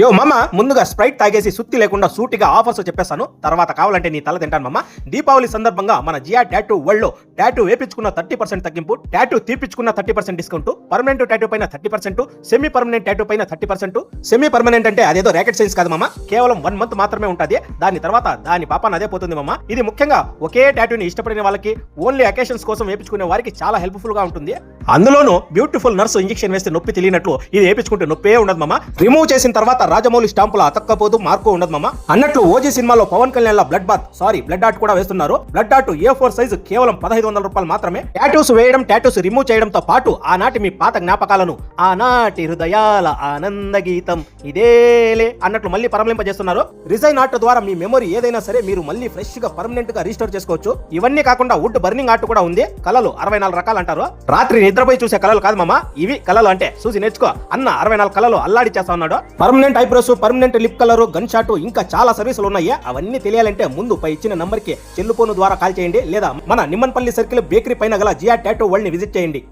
యో మామ, ముందుగా స్ప్రైట్ తాగేసి సుత్తి లేకుండా సూటిగా ఆఫర్స్ చెప్పేస్తాను. తర్వాత కావాలంటే నీ తల తింటాను మామ. దీపావళి సందర్భంగా మన జియా టాటూ వరల్డ్ లో టాటూ వేపించుకున్న 30% తగ్గింపు, టాటూ తీపించుకున్న 30% డిస్కౌంట్, పర్మనెంట్ టాటూ పైన 30%, సెమీ పర్మనెంట్ టాటూ పైన 30%. సెమీ పర్మనెంట్ అంటే అదేదో రాకెట్ సైన్స్ కాదు మామ, కేవలం 1 మంత్ మాత్రమే ఉంటుంది. దాని తర్వాత దాని పాపాన అదే పోతుంది మామ. ఇది ముఖ్యంగా ఒకే టాటూని ఇష్టపడిన వాళ్ళకి, ఓన్లీ అకేషన్స్ కోసం వేపించుకునే వారికి చాలా హెల్ప్ఫుల్ గా ఉంటుంది. అందులోనూ బ్యూటిఫుల్ నర్సు ఇంజెక్షన్ వేస్తే నొప్పి తెలియనట్లు ఇది వేపించుకుంటే నొప్పే ఉండదు మామ. రిమూవ్ చేసిన తర్వాత రాజమౌళి స్టాంపుల అతక్కపోదు మార్కు ఉండదు మామ. అన్నట్లు ఓజీ సినిమాలో పవన్ కళ్యాణ్ బ్లడ్ ఆర్ట్ కూడా వేస్తున్నారు. బ్లడ్ ఆర్ట్ A4 సైజు కేవలం 1500 రూపాయలు మాత్రమే. టాటూస్ వేయడం, టాటూస్ రిమూవ్ చేయడంతో పాటు ఆనాటి మీ పాత జ్ఞాపకాలను, ఆనాటి హృదయాల ఆనంద గీతం ఇదేలే అన్నట్లు మళ్ళీ పరమలింపజేస్తున్నారు. రిజైన్ ఆర్ట్ ద్వారా మీ మెమరీ ఏదైనా సరే మీరు మళ్ళీ ఫ్రెష్ గా పర్మనెంట్ గా రీస్టోర్ చేసుకోవచ్చు. ఇవన్నీ కాకుండా వుడ్ బర్నింగ్ ఆర్ట్ కూడా ఉంది. కళలు 64 రకాలు అంటారు. రాత్రి నిద్రపోయి చూసే కళలు కాదు మామ, ఇవి కళలు అంటే చూసి నేర్చుకో అన్న. 64 కళలు అల్లాడి చేస్తా ఉన్నాడు. Permanent eyebrows, permanent lip colour, gun shot, ఇంకా చాలా సర్వీసులు ఉన్నాయి. అవన్నీ తెలియాలంటే ముందు పై ఇచ్చిన నంబర్ కి సెల్ ఫోన్ ద్వారా కాల్ చేయండి, లేదా మన నిమ్మన్పల్లి సర్కిల్ బేకరీ పైన గల జియా టాటూ వరల్డ్ ని విజిట్ చేయండి.